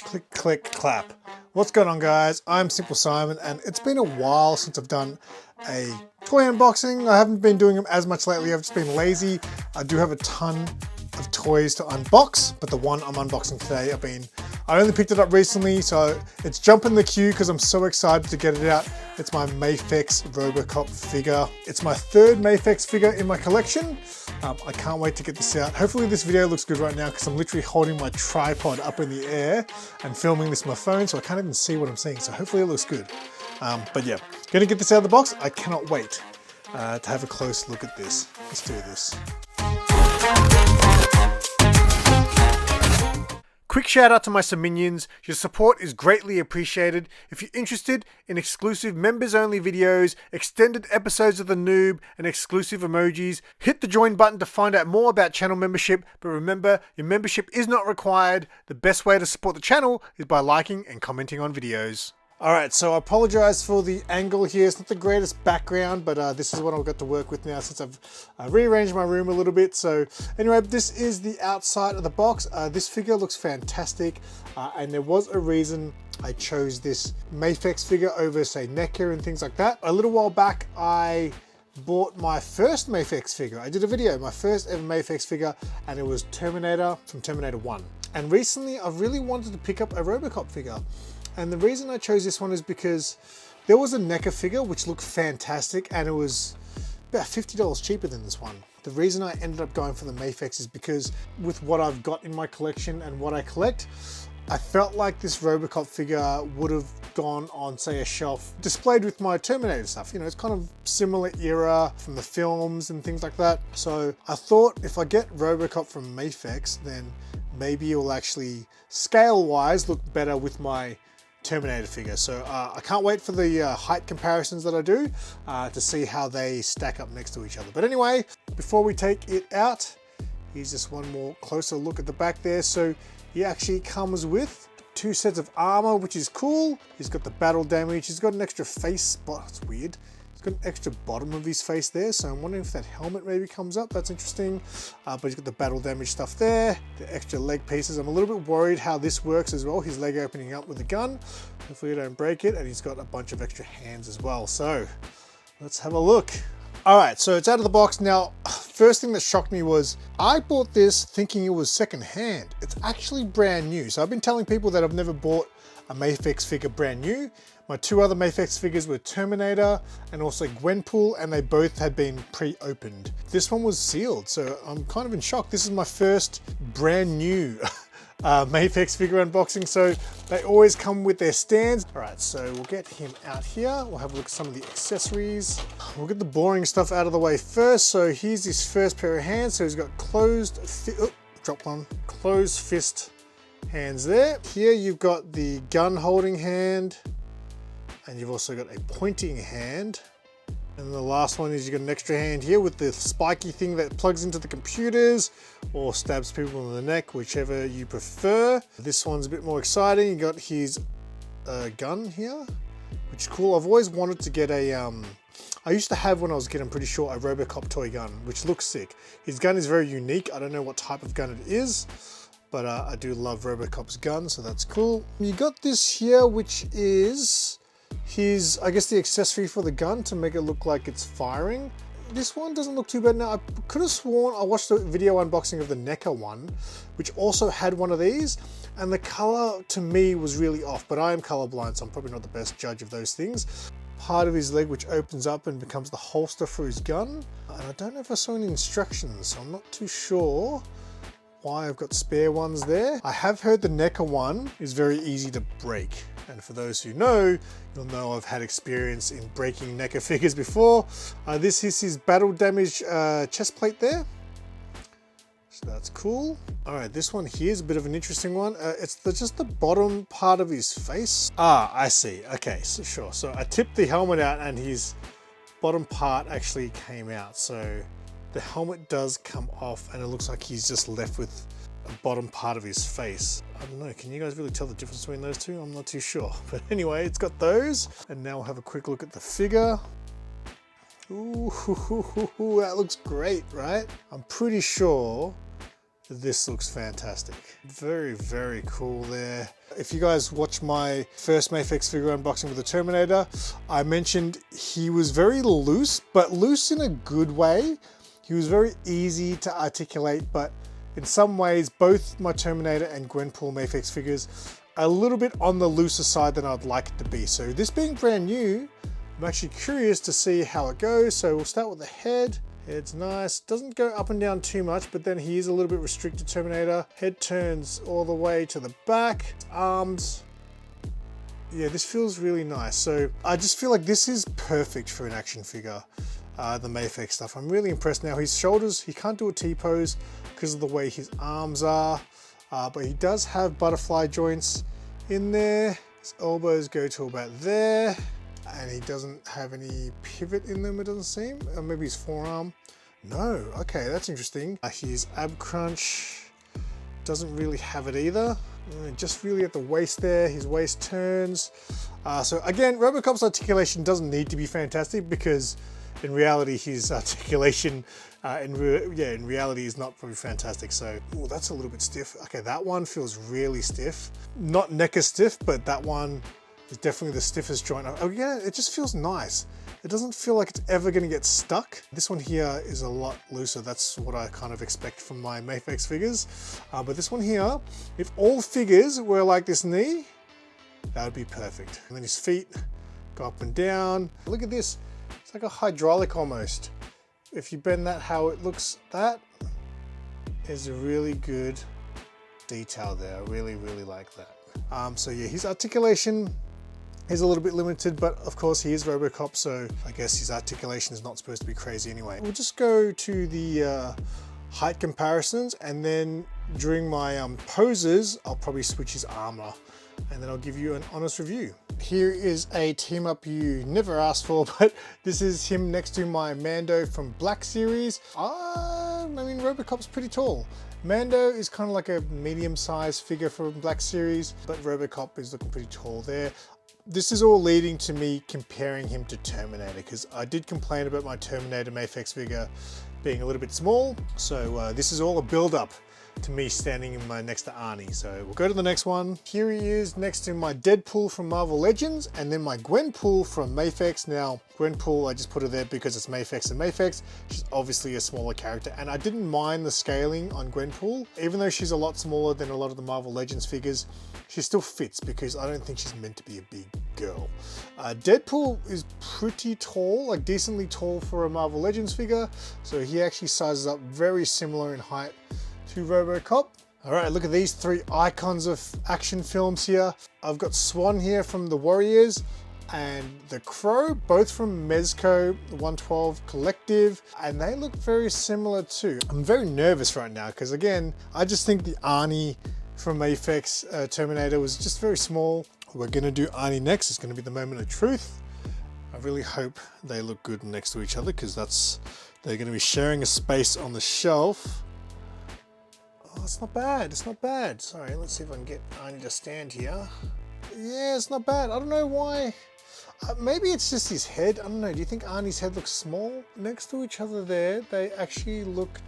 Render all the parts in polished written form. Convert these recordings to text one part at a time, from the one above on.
Click, click, clap. What's going on, guys? I'm SimpleSimon, and it's been a while since I've done a toy unboxing. I haven't been doing them as much lately. I've just been lazy. I do have a ton of toys to unbox, but the one I'm unboxing today, I only picked it up recently, so it's jumping the queue because I'm so excited to get it out. It's my Mafex ROBOCOP figure. It's my third Mafex figure in my collection. I can't wait to get this out. Hopefully this video looks good right now because I'm literally holding my tripod up in the air and filming this on my phone, so I can't even see what I'm seeing. So hopefully it looks good. But yeah, gonna get this out of the box. I cannot wait to have a close look at this. Let's do this. Quick shout out to my Minions. Your support is greatly appreciated. If you're interested in exclusive members only videos, extended episodes of The Noob, and exclusive emojis, hit the join button to find out more about channel membership. But remember, your membership is not required. The best way to support the channel is by liking and commenting on videos. Alright, so I apologize for the angle here. It's not the greatest background, but this is what I've got to work with now since I've rearranged my room a little bit. So anyway, this is the outside of the box. This figure looks fantastic, and there was a reason I chose this Mafex figure over, say, NECA and things like that. A little while back, I bought my first Mafex figure. I did a video, my first ever Mafex figure, and it was Terminator from Terminator 1. And recently, I've really wanted to pick up a ROBOCOP figure. And the reason I chose this one is because there was a NECA figure which looked fantastic, and it was about $50 cheaper than this one. The reason I ended up going for the Mafex is because with what I've got in my collection and what I collect, I felt like this ROBOCOP figure would have gone on, say, a shelf displayed with my Terminator stuff. You know, it's kind of similar era from the films and things like that. So I thought if I get ROBOCOP from Mafex, then maybe it will actually scale-wise look better with my Terminator figure. So I can't wait for the height comparisons that I do to see how they stack up next to each other. But anyway, before we take it out, here's just one more closer look at the back there. So he actually comes with 2 sets of armor, which is cool. He's got the battle damage. He's got an extra face, but it's weird. He's got an extra bottom of his face there, so I'm wondering if that helmet maybe comes up. That's interesting. But he's got the battle damage stuff there, the extra leg pieces. I'm a little bit worried how this works as well. His leg opening up with a gun. Hopefully you don't break it. And he's got a bunch of extra hands as well. So let's have a look. All right, so it's out of the box. Now, first thing that shocked me was I bought this thinking it was secondhand. It's actually brand new. So I've been telling people that I've never bought a Mafex figure brand new. My 2 other Mafex figures were Terminator and also Gwenpool, and they both had been pre-opened. This one was sealed, so I'm kind of in shock. This is my first brand new Mafex figure unboxing, so they always come with their stands. All right, so we'll get him out here. We'll have a look at some of the accessories. We'll get the boring stuff out of the way first. So here's his first pair of hands. So he's got closed fist hands there. Here you've got the gun holding hand, and you've also got a pointing hand. And the last one is you've got an extra hand here with the spiky thing that plugs into the computers or stabs people in the neck, whichever you prefer. This one's a bit more exciting. You got his gun here, which is cool. I've always wanted to get a, I used to have when I was a kid, I'm pretty sure, a ROBOCOP toy gun, which looks sick. His gun is very unique. I don't know what type of gun it is, but I do love ROBOCOP's gun, so that's cool. You got this here, which is his, I guess, the accessory for the gun to make it look like it's firing. This one doesn't look too bad. Now, I could have sworn I watched a video unboxing of the NECA one, which also had one of these, and the color to me was really off, but I am colorblind, so I'm probably not the best judge of those things. Part of his leg which opens up and becomes the holster for his gun. And I don't know if I saw any instructions, so I'm not too sure why I've got spare ones there. I have heard the NECA one is very easy to break. And for those who know, you'll know I've had experience in breaking NECA figures before. This is his battle damage chest plate there. So that's cool. All right, this one here is a bit of an interesting one. It's just the bottom part of his face. Ah, I see. Okay, so sure. So I tipped the helmet out and his bottom part actually came out. So the helmet does come off and it looks like he's just left with a bottom part of his face. I don't know, can you guys really tell the difference between those two? I'm not too sure. But anyway, it's got those. And now we'll have a quick look at the figure. Ooh, that looks great, right? I'm pretty sure this looks fantastic. Very, very cool there. If you guys watch my first Mafex figure unboxing with the Terminator, I mentioned he was very loose, but loose in a good way. He was very easy to articulate, but in some ways, both my Terminator and Gwenpool Mafex figures are a little bit on the looser side than I'd like it to be. So this being brand new, I'm actually curious to see how it goes. So we'll start with the head. Head's nice. Doesn't go up and down too much, but then he is a little bit restricted, Terminator. Head turns all the way to the back. Arms. Yeah, this feels really nice. So I just feel like this is perfect for an action figure. The Mafex stuff. I'm really impressed. Now his shoulders, he can't do a T-pose because of the way his arms are, but he does have butterfly joints in there. His elbows go to about there, and he doesn't have any pivot in them, it doesn't seem. Or maybe his forearm. No, okay, that's interesting. His ab crunch doesn't really have it either. Just really at the waist there, his waist turns. So again, ROBOCOP's articulation doesn't need to be fantastic because in reality, his articulation in reality is not probably fantastic. So, oh, that's a little bit stiff. Okay, that one feels really stiff. Not necker stiff, but that one is definitely the stiffest joint. Oh yeah, it just feels nice. It doesn't feel like it's ever gonna get stuck. This one here is a lot looser. That's what I kind of expect from my Mafex figures. But this one here, if all figures were like this knee, that would be perfect. And then his feet go up and down. Look at this. It's like a hydraulic almost. If you bend that how it looks, that is a really good detail there. I really, really like that. So yeah, his articulation is a little bit limited, but of course he is ROBOCOP, so I guess his articulation is not supposed to be crazy anyway. We'll just go to the height comparisons, and then during my poses, I'll probably switch his armor, and then I'll give you an honest review. Here is a team up you never asked for, but this is him next to my Mando from Black Series. I mean, ROBOCOP's pretty tall. Mando is kind of like a medium-sized figure from Black Series, but ROBOCOP is looking pretty tall there. This is all leading to me comparing him to Terminator, because I did complain about my Terminator Mafex figure being a little bit small. So this is all a build-up to me standing next to Arnie. So we'll go to the next one. Here he is next to my Deadpool from Marvel Legends, and then my Gwenpool from Mafex. Now Gwenpool, I just put her there because it's Mafex and Mafex. She's obviously a smaller character, and I didn't mind the scaling on Gwenpool. Even though she's a lot smaller than a lot of the Marvel Legends figures, she still fits because I don't think she's meant to be a big girl. Deadpool is pretty tall, like decently tall for a Marvel Legends figure. So he actually sizes up very similar in height to ROBOCOP. All right, look at these three icons of action films here. I've got Swan here from The Warriors and The Crow, both from Mezco 112 Collective, and they look very similar too. I'm very nervous right now because again, I just think the Arnie from Mafex Terminator was just very small. We're gonna do Arnie next. It's gonna be the moment of truth. I really hope they look good next to each other because they're gonna be sharing a space on the shelf. Oh, it's not bad, it's not bad. Sorry, let's see if I can get Arnie to stand here. Yeah, it's not bad. I don't know why. Maybe it's just his head. I don't know. Do you think Arnie's head looks small? Next to each other there, they actually look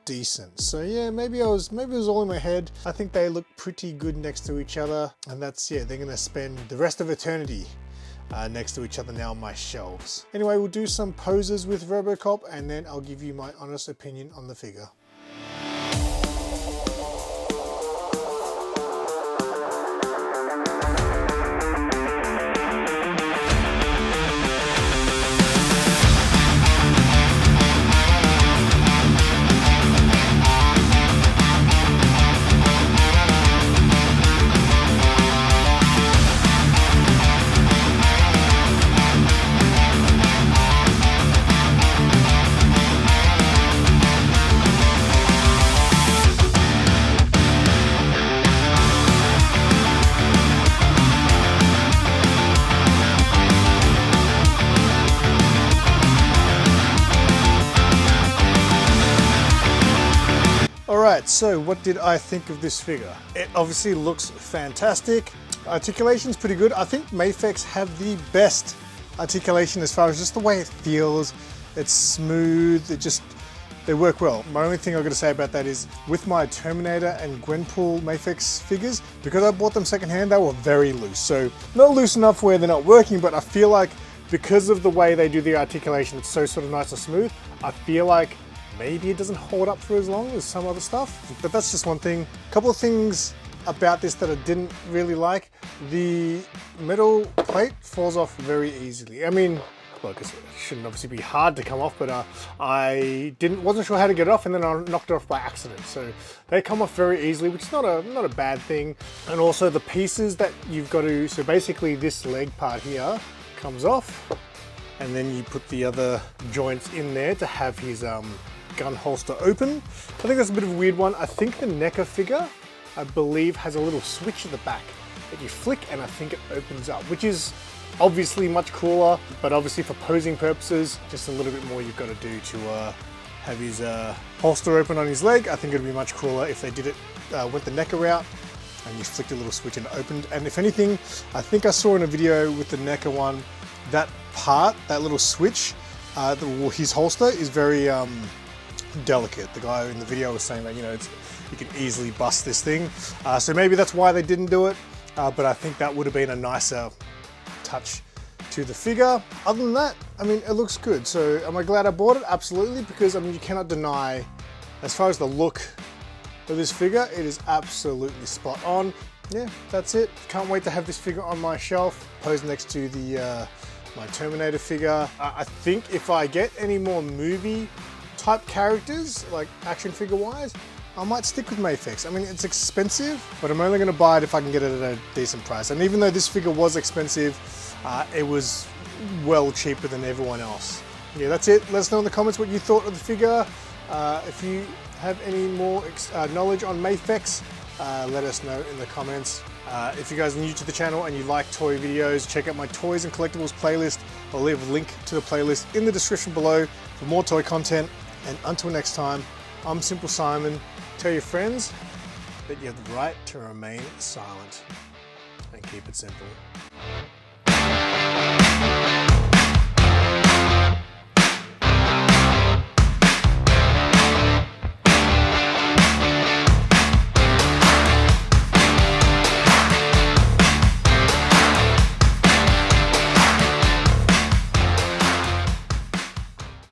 decent. So yeah, maybe it was all in my head. I think they look pretty good next to each other. And that's, yeah, they're gonna spend the rest of eternity next to each other now on my shelves. Anyway, we'll do some poses with ROBOCOP and then I'll give you my honest opinion on the figure. Alright, so what did I think of this figure? It obviously looks fantastic. Articulation's pretty good. I think Mafex have the best articulation as far as just the way it feels. It's smooth, it just they work well. My only thing I've got to say about that is with my Terminator and Gwenpool Mafex figures, because I bought them secondhand, they were very loose. So not loose enough where they're not working, but I feel like because of the way they do the articulation, it's so sort of nice and smooth. I feel like maybe it doesn't hold up for as long as some other stuff, but that's just one thing. A couple of things about this that I didn't really like. The metal plate falls off very easily. I mean, look, it shouldn't obviously be hard to come off, but I wasn't sure how to get it off, and then I knocked it off by accident. So they come off very easily, which is not a bad thing. And also the pieces that you've got to, so basically this leg part here comes off, and then you put the other joints in there to have his gun holster open. I think that's a bit of a weird one. I think the NECA figure, I believe, has a little switch at the back that you flick, and I think it opens up, which is obviously much cooler, but obviously for posing purposes, just a little bit more you've got to do to have his holster open on his leg. I think it'd be much cooler if they did it, went the NECA route, and you flicked a little switch and it opened. And if anything, I think I saw in a video with the NECA one, that part, that little switch, his holster is very delicate. The guy in the video was saying that, you know, you can easily bust this thing. So maybe that's why they didn't do it, but I think that would have been a nicer touch to the figure. Other than that, I mean, it looks good. So am I glad I bought it? Absolutely, because I mean, you cannot deny, as far as the look of this figure, it is absolutely spot on. Yeah, that's it. Can't wait to have this figure on my shelf, posed next to the my Terminator figure. I think if I get any more movie type characters, like action figure wise, I might stick with Mafex. I mean, it's expensive, but I'm only going to buy it if I can get it at a decent price. And even though this figure was expensive, it was well cheaper than everyone else. Yeah, that's it. Let us know in the comments what you thought of the figure. If you have any more knowledge on Mafex, let us know in the comments. If you guys are new to the channel and you like toy videos, check out my toys and collectibles playlist. I'll leave a link to the playlist in the description below for more toy content. And until next time, I'm SimpleSimon. Tell your friends that you have the right to remain silent and keep it simple.